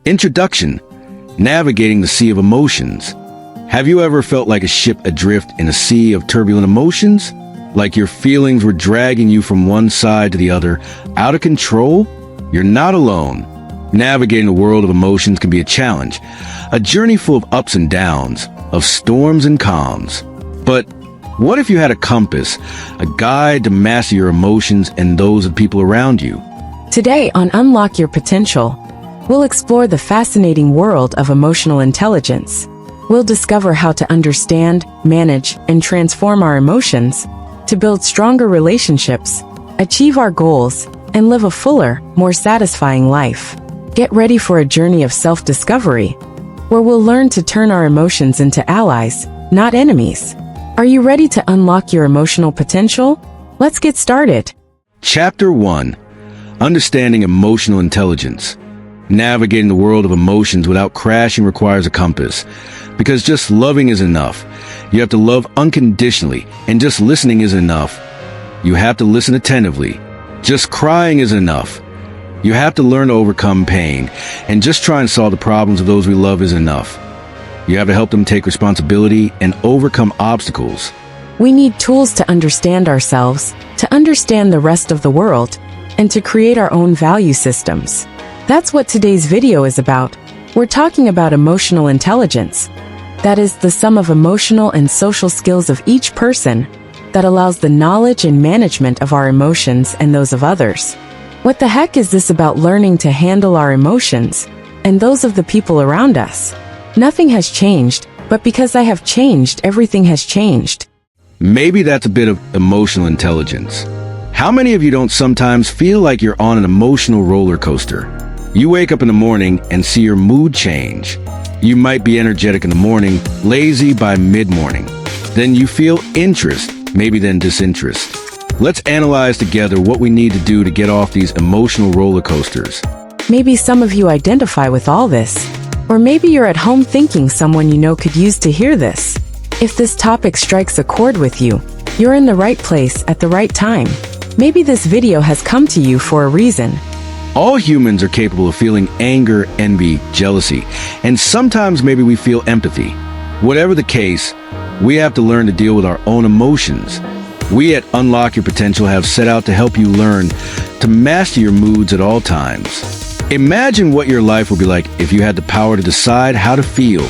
Introduction: Navigating the Sea of Emotions. Have you ever felt like a ship adrift in a sea of turbulent emotions? Like your feelings were dragging you from one side to the other, out of control? You're not alone. Navigating the world of emotions can be a challenge, a journey full of ups and downs, of storms and calms. But what if you had a compass, a guide to master your emotions and those of people around you? Today on Unlock Your Potential, we'll explore the fascinating world of emotional intelligence. We'll discover how to understand, manage, and transform our emotions to build stronger relationships, achieve our goals, and live a fuller, more satisfying life. Get ready for a journey of self-discovery, where we'll learn to turn our emotions into allies, not enemies. Are you ready to unlock your emotional potential? Let's get started. Chapter 1: Understanding Emotional Intelligence. Navigating the world of emotions without crashing requires a compass, because just loving is enough. You have to love unconditionally, and just listening is enough. You have to listen attentively. Just crying is enough. You have to learn to overcome pain, and just try and solve the problems of those we love is enough. You have to help them take responsibility and overcome obstacles. We need tools to understand ourselves, to understand the rest of the world, and to create our own value systems. That's what today's video is about. We're talking about emotional intelligence. That is the sum of emotional and social skills of each person that allows the knowledge and management of our emotions and those of others. What the heck is this about learning to handle our emotions and those of the people around us? Nothing has changed, but because I have changed, everything has changed. Maybe that's a bit of emotional intelligence. How many of you don't sometimes feel like you're on an emotional roller coaster? You wake up in the morning and see your mood change. You might be energetic in the morning, lazy by mid-morning. Then you feel interest, maybe then disinterest. Let's analyze together what we need to do to get off these emotional roller coasters. Maybe some of you identify with all this. Or maybe you're at home thinking someone you know could use to hear this. If this topic strikes a chord with you, you're in the right place at the right time. Maybe this video has come to you for a reason. All humans are capable of feeling anger, envy, jealousy, and sometimes maybe we feel empathy. Whatever the case, we have to learn to deal with our own emotions. We at Unlock Your Potential have set out to help you learn to master your moods at all times. Imagine what your life would be like if you had the power to decide how to feel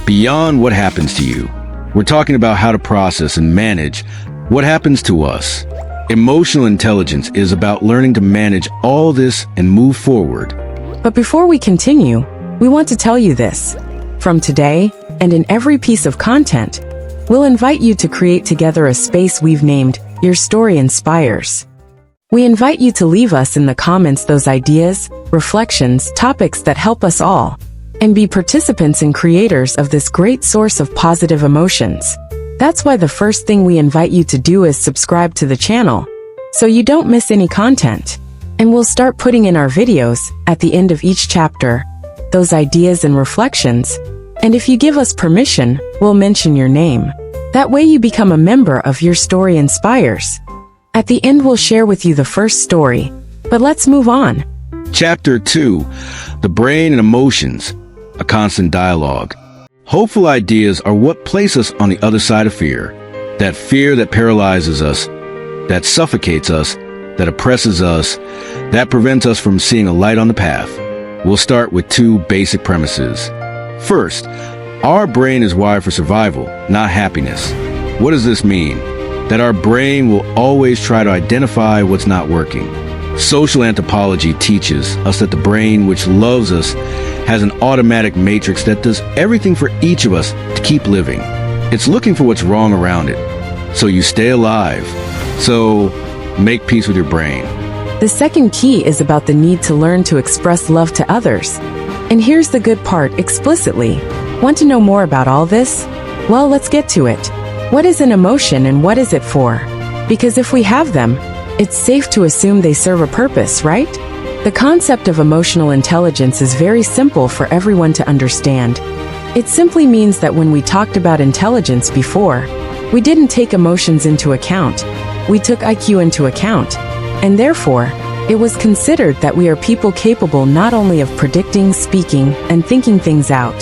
beyond what happens to you. We're talking about how to process and manage what happens to us. Emotional intelligence is about learning to manage all this and move forward. But before we continue, we want to tell you this. From today, and in every piece of content, we'll invite you to create together a space we've named Your Story Inspires. We invite you to leave us in the comments those ideas, reflections, topics that help us all, and be participants and creators of this great source of positive emotions. That's why the first thing we invite you to do is subscribe to the channel, so you don't miss any content. And we'll start putting in our videos, at the end of each chapter, those ideas and reflections, and if you give us permission, we'll mention your name. That way you become a member of Your Story Inspires. At the end we'll share with you the first story, but let's move on. Chapter 2: The Brain and Emotions, a Constant Dialogue. Hopeful ideas are what place us on the other side of fear. That fear that paralyzes us, that suffocates us, that oppresses us, that prevents us from seeing a light on the path. We'll start with two basic premises. First, our brain is wired for survival, not happiness. What does this mean? That our brain will always try to identify what's not working. Social anthropology teaches us that the brain, which loves us, has an automatic matrix that does everything for each of us to keep living. It's looking for what's wrong around it, so you stay alive. So, make peace with your brain. The second key is about the need to learn to express love to others. And here's the good part, explicitly. Want to know more about all this? Well, let's get to it. What is an emotion and what is it for? Because if we have them, it's safe to assume they serve a purpose, right? The concept of emotional intelligence is very simple for everyone to understand. It simply means that when we talked about intelligence before, we didn't take emotions into account. We took IQ into account. And therefore, It was considered that we are people capable not only of predicting, speaking, and thinking things out.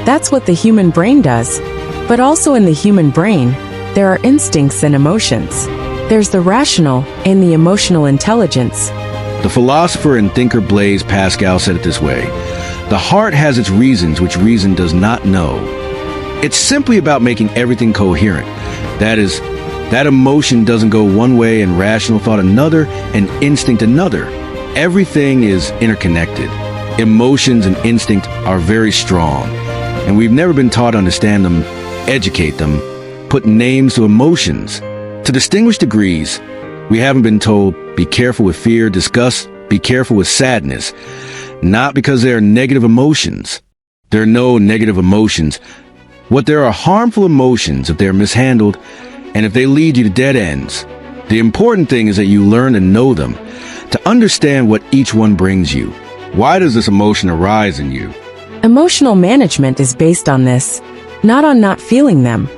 That's what the human brain does. But also in the human brain, there are instincts and emotions. There's the rational and the emotional intelligence. The philosopher and thinker Blaise Pascal said it this way: "The heart has its reasons which reason does not know." It's simply about making everything coherent. That is, that emotion doesn't go one way and rational thought another and instinct another. Everything is interconnected. Emotions and instinct are very strong, and we've never been taught to understand them, educate them, put names to emotions. To distinguish degrees, we haven't been told, be careful with fear, disgust, be careful with sadness. Not because they are negative emotions. There are no negative emotions. What there are harmful emotions if they are mishandled and if they lead you to dead ends. The important thing is that you learn to know them, to understand what each one brings you. Why does this emotion arise in you? Emotional management is based on this, not on not feeling them,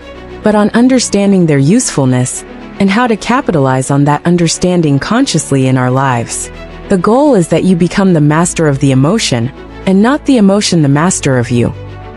but on understanding their usefulness and how to capitalize on that understanding consciously in our lives. The goal is that you become the master of the emotion and not the emotion the master of you.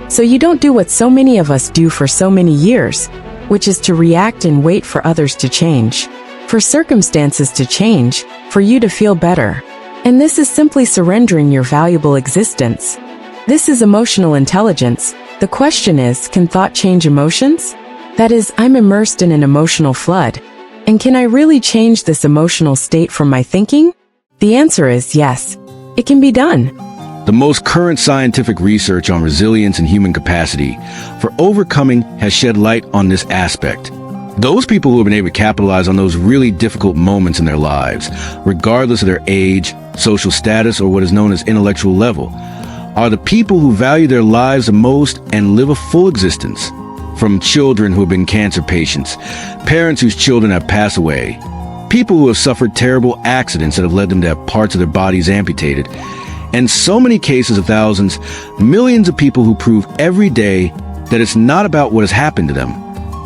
So you don't do what so many of us do for so many years, which is to react and wait for others to change, for circumstances to change, for you to feel better. And this is simply surrendering your valuable existence. This is emotional intelligence. The question is, can thought change emotions? That is, I'm immersed in an emotional flood. And can I really change this emotional state from my thinking? The answer is yes. It can be done. The most current scientific research on resilience and human capacity for overcoming has shed light on this aspect. Those people who have been able to capitalize on those really difficult moments in their lives, regardless of their age, social status, or what is known as intellectual level, are the people who value their lives the most and live a full existence. From children who have been cancer patients, parents whose children have passed away, people who have suffered terrible accidents that have led them to have parts of their bodies amputated, and so many cases of thousands, millions of people who prove every day that it's not about what has happened to them,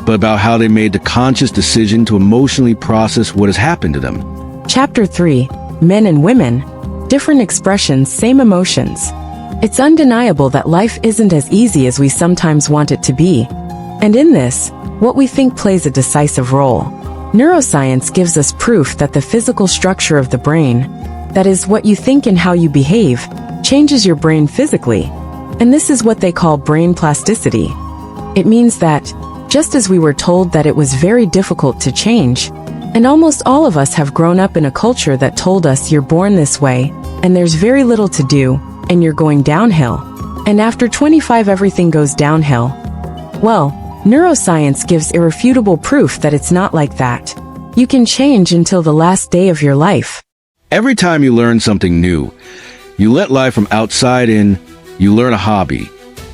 but about how they made the conscious decision to emotionally process what has happened to them. Chapter 3. Men and Women. Different expressions, same emotions. It's undeniable that life isn't as easy as we sometimes want it to be. And in this, what we think plays a decisive role. Neuroscience gives us proof that the physical structure of the brain, that is, what you think and how you behave, changes your brain physically. And this is what they call brain plasticity. It means that, just as we were told that it was very difficult to change, and almost all of us have grown up in a culture that told us you're born this way, and there's very little to do, and you're going downhill. And after 25 everything goes downhill. Well, neuroscience gives irrefutable proof that it's not like that. You can change until the last day of your life. Every time you learn something new, you let life from outside in, you learn a hobby,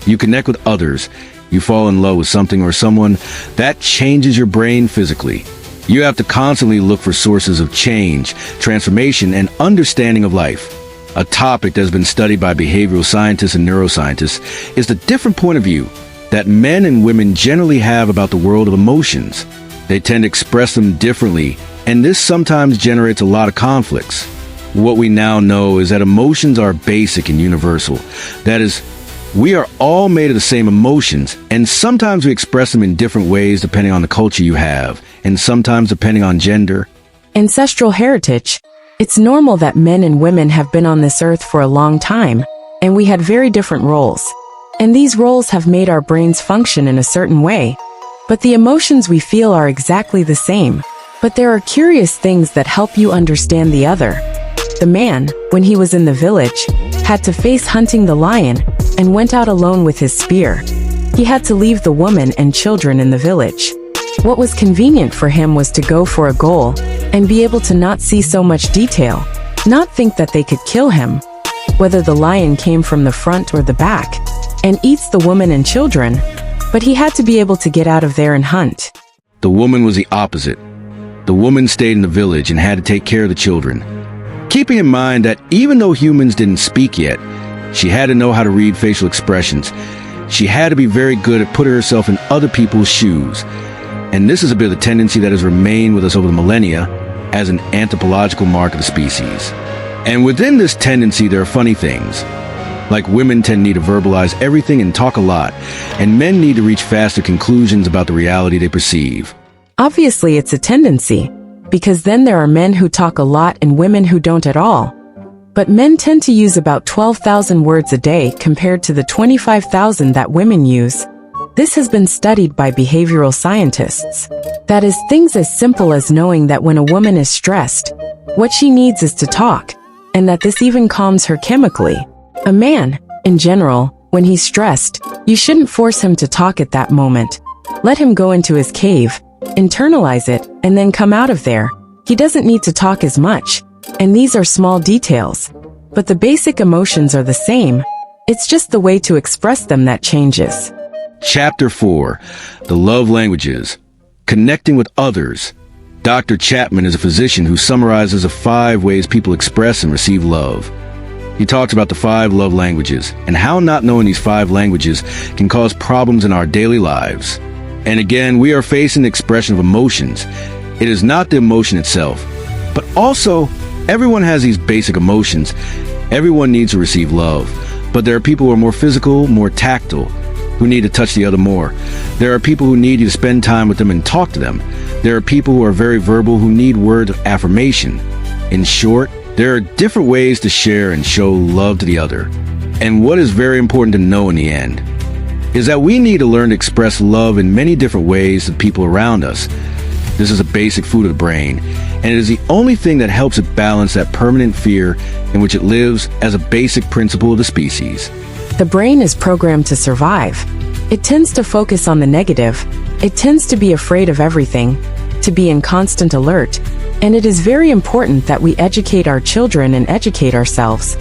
you connect with others, you fall in love with something or someone, that changes your brain physically. You have to constantly look for sources of change, transformation, and understanding of life. A topic that has been studied by behavioral scientists and neuroscientists is the different point of view that men and women generally have about the world of emotions. They tend to express them differently, and this sometimes generates a lot of conflicts. What we now know is that emotions are basic and universal. That is, we are all made of the same emotions, and sometimes we express them in different ways depending on the culture you have, and sometimes depending on gender. Ancestral heritage. It's normal that men and women have been on this earth for a long time, and we had very different roles. And these roles have made our brains function in a certain way. But the emotions we feel are exactly the same. But there are curious things that help you understand the other. The man, when he was in the village, had to face hunting the lion and went out alone with his spear. He had to leave the woman and children in the village. What was convenient for him was to go for a goal and be able to not see so much detail, not think that they could kill him, whether the lion came from the front or the back, and eats the woman and children, but he had to be able to get out of there and hunt. The woman was the opposite. The woman stayed in the village and had to take care of the children. Keeping in mind that even though humans didn't speak yet, she had to know how to read facial expressions. She had to be very good at putting herself in other people's shoes. And this is a bit of the tendency that has remained with us over the millennia as an anthropological mark of the species. And within this tendency, there are funny things. Like women tend to need to verbalize everything and talk a lot, and men need to reach faster conclusions about the reality they perceive. Obviously, it's a tendency, because then there are men who talk a lot and women who don't at all. But men tend to use about 12,000 words a day compared to the 25,000 that women use. This has been studied by behavioral scientists. That is, things as simple as knowing that when a woman is stressed, what she needs is to talk, and that this even calms her chemically. A man, in general, when he's stressed, you shouldn't force him to talk at that moment. Let him go into his cave, internalize it, and then come out of there. He doesn't need to talk as much. And these are small details. But the basic emotions are the same. It's just the way to express them that changes. Chapter 4. The Love Languages. Connecting with Others. Dr. Chapman is a physician who summarizes the 5 ways people express and receive love. He talks about the 5 love languages and how not knowing these 5 languages can cause problems in our daily lives. And again, we are facing the expression of emotions. It is not the emotion itself, but also everyone has these basic emotions. Everyone needs to receive love, but there are people who are more physical, more tactile, who need to touch the other more. There are people who need you to spend time with them and talk to them. There are people who are very verbal who need words of affirmation. In short, there are different ways to share and show love to the other. And what is very important to know in the end is that we need to learn to express love in many different ways to people around us. This is a basic food of the brain, and it is the only thing that helps it balance that permanent fear in which it lives as a basic principle of the species. The brain is programmed to survive. It tends to focus on the negative. It tends to be afraid of everything, to be in constant alert. And it is very important that we educate our children and educate ourselves,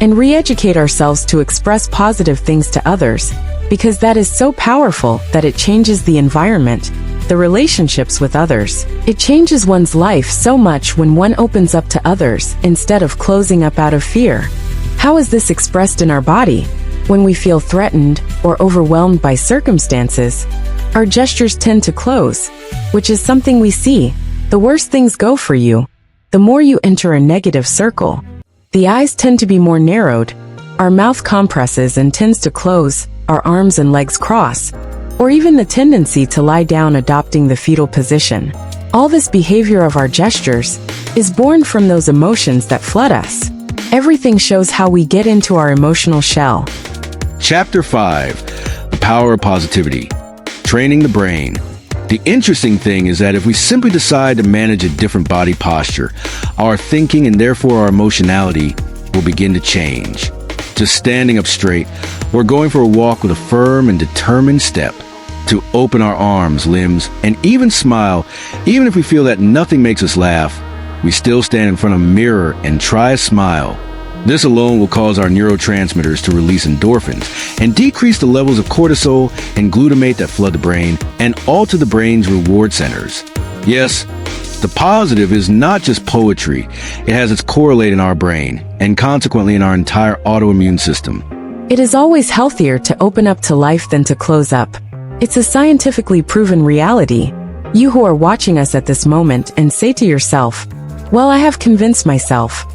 and re-educate ourselves to express positive things to others, because that is so powerful that it changes the environment, the relationships with others. It changes one's life so much when one opens up to others instead of closing up out of fear. How is this expressed in our body? When we feel threatened or overwhelmed by circumstances, our gestures tend to close, which is something we see. The worse things go for you, the more you enter a negative circle. The eyes tend to be more narrowed, our mouth compresses and tends to close, our arms and legs cross, or even the tendency to lie down, adopting the fetal position. All this behavior of our gestures is born from those emotions that flood us. Everything shows how we get into our emotional shell. Chapter 5. The Power of Positivity. Training the Brain. The interesting thing is that if we simply decide to manage a different body posture, our thinking and therefore our emotionality will begin to change. Just standing up straight, or going for a walk with a firm and determined step, to open our arms, limbs, and even smile, even if we feel that nothing makes us laugh, we still stand in front of a mirror and try a smile. This alone will cause our neurotransmitters to release endorphins and decrease the levels of cortisol and glutamate that flood the brain and alter the brain's reward centers. Yes, the positive is not just poetry. It has its correlate in our brain and consequently in our entire autoimmune system. It is always healthier to open up to life than to close up. It's a scientifically proven reality. You who are watching us at this moment and say to yourself, "Well, I have convinced myself.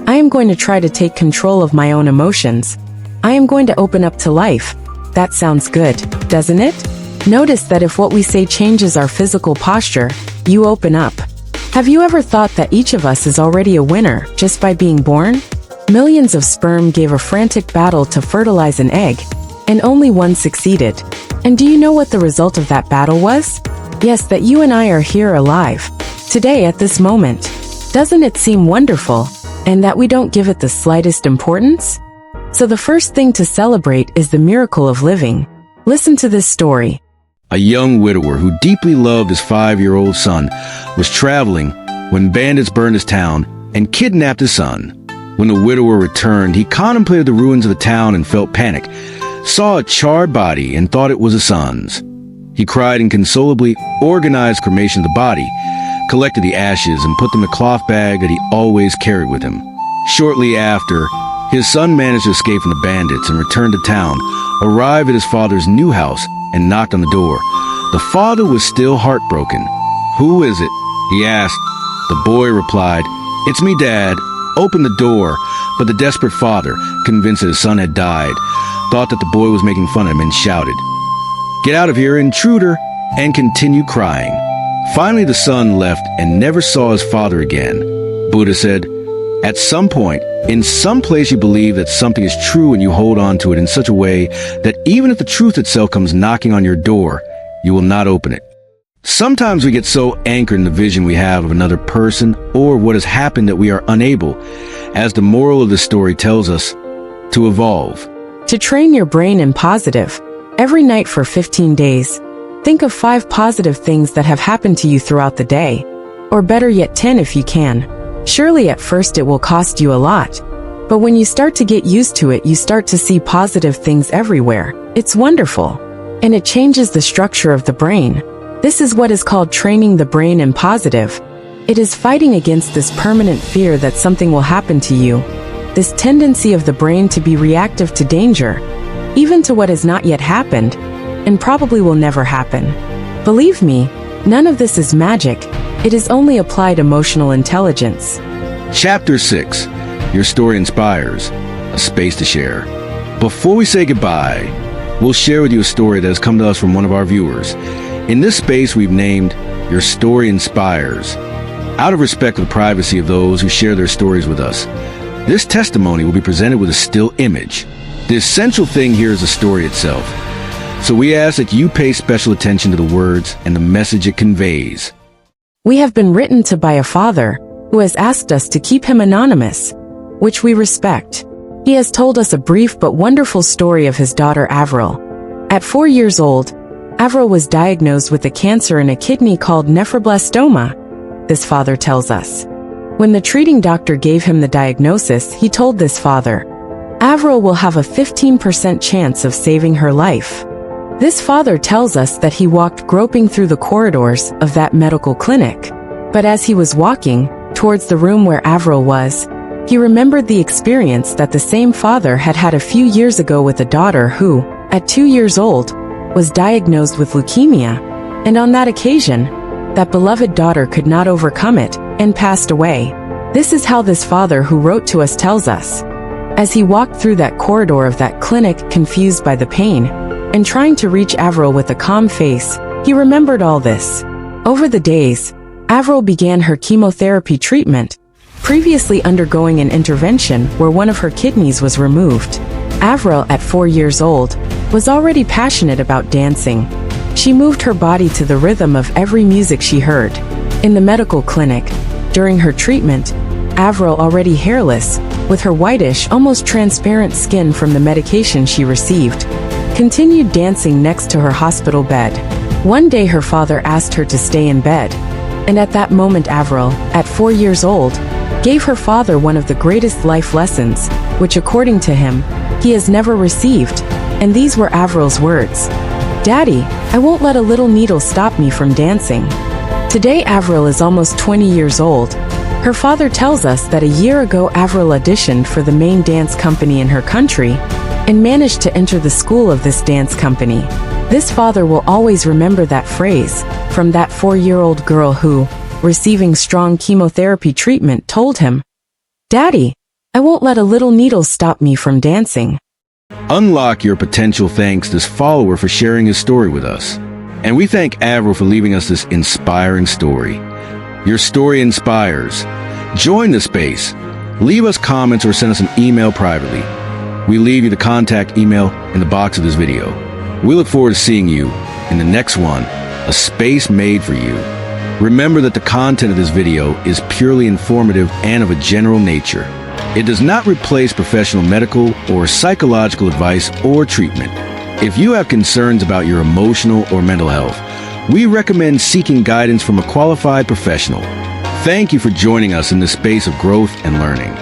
I am going to try to take control of my own emotions. I am going to open up to life." That sounds good, doesn't it? Notice that if what we say changes our physical posture, you open up. Have you ever thought that each of us is already a winner just by being born? Millions of sperm gave a frantic battle to fertilize an egg, and only one succeeded. And do you know what the result of that battle was? Yes, that you and I are here alive, today at this moment. Doesn't it seem wonderful? And that we don't give it the slightest importance? So the first thing to celebrate is the miracle of living. Listen to this story. A young widower who deeply loved his 5-year-old son was traveling when bandits burned his town and kidnapped his son. When the widower returned, he contemplated the ruins of the town and felt panic, saw a charred body and thought it was his son's. He cried inconsolably, organized cremation of the body, collected the ashes and put them in a cloth bag that he always carried with him. Shortly after, his son managed to escape from the bandits and returned to town, arrived at his father's new house, and knocked on the door. The father was still heartbroken. "Who is it?" he asked. The boy replied, "It's me, Dad. opened the door, but the desperate father, convinced that his son had died, thought that the boy was making fun of him and shouted, "Get out of here, intruder!" and continued crying. Finally, the son left and never saw his father again. Buddha said, "At some point, in some place you believe that something is true and you hold on to it in such a way that even if the truth itself comes knocking on your door, you will not open it." Sometimes we get so anchored in the vision we have of another person or what has happened that we are unable, as the moral of the story tells us, to evolve. To train your brain in positive, every night for 15 days, think of 5 positive things that have happened to you throughout the day, or better yet 10 if you can. Surely at first it will cost you a lot, but when you start to get used to it, you start to see positive things everywhere. It's wonderful, and it changes the structure of the brain. This is what is called training the brain in positive. It is fighting against this permanent fear that something will happen to you, this tendency of the brain to be reactive to danger, even to what has not yet happened, and probably will never happen. Believe me, none of this is magic. It is only applied emotional intelligence. Chapter 6. Your Story Inspires. A Space to Share. Before we say goodbye, we'll share with you a story that has come to us from one of our viewers. In this space we've named Your Story Inspires, out of respect for the privacy of those who share their stories with us. This testimony will be presented with a still image. The essential thing here is the story itself. So we ask that you pay special attention to the words and the message it conveys. We have been written to by a father who has asked us to keep him anonymous, which we respect. He has told us a brief but wonderful story of his daughter Avril. At 4 years old, Avril was diagnosed with a cancer in a kidney called nephroblastoma, this father tells us. When the treating doctor gave him the diagnosis, he told this father, "Avril will have a 15% chance of saving her life." This father tells us that he walked groping through the corridors of that medical clinic. But as he was walking towards the room where Avril was, he remembered the experience that the same father had had a few years ago with a daughter who, at 2 years old, was diagnosed with leukemia, and on that occasion, that beloved daughter could not overcome it and passed away. This is how this father who wrote to us tells us. As he walked through that corridor of that clinic, confused by the pain, and trying to reach Avril with a calm face, he remembered all this. Over the days, Avril began her chemotherapy treatment, previously undergoing an intervention where one of her kidneys was removed. Avril, at 4 years old, was already passionate about dancing. She moved her body to the rhythm of every music she heard. In the medical clinic, during her treatment, Avril, already hairless, with her whitish, almost transparent skin from the medication she received, continued dancing next to her hospital bed. One day her father asked her to stay in bed, and at that moment Avril, at 4 years old, gave her father one of the greatest life lessons, which according to him, he has never received, and these were Avril's words. "Daddy, I won't let a little needle stop me from dancing." Today Avril is almost 20 years old. Her father tells us that a year ago Avril auditioned for the main dance company in her country and managed to enter the school of this dance company. This father will always remember that phrase from that 4-year-old girl who, receiving strong chemotherapy treatment, told him, "Daddy, I won't let a little needle stop me from dancing." Unlock your potential thanks this follower for sharing his story with us. And we thank Avril for leaving us this inspiring story. Your story inspires. Join the space. Leave us comments or send us an email privately. We leave you the contact email in the box of this video. We look forward to seeing you in the next one, A Space Made for You. Remember that the content of this video is purely informative and of a general nature. It does not replace professional medical or psychological advice or treatment. If you have concerns about your emotional or mental health, we recommend seeking guidance from a qualified professional. Thank you for joining us in this space of growth and learning.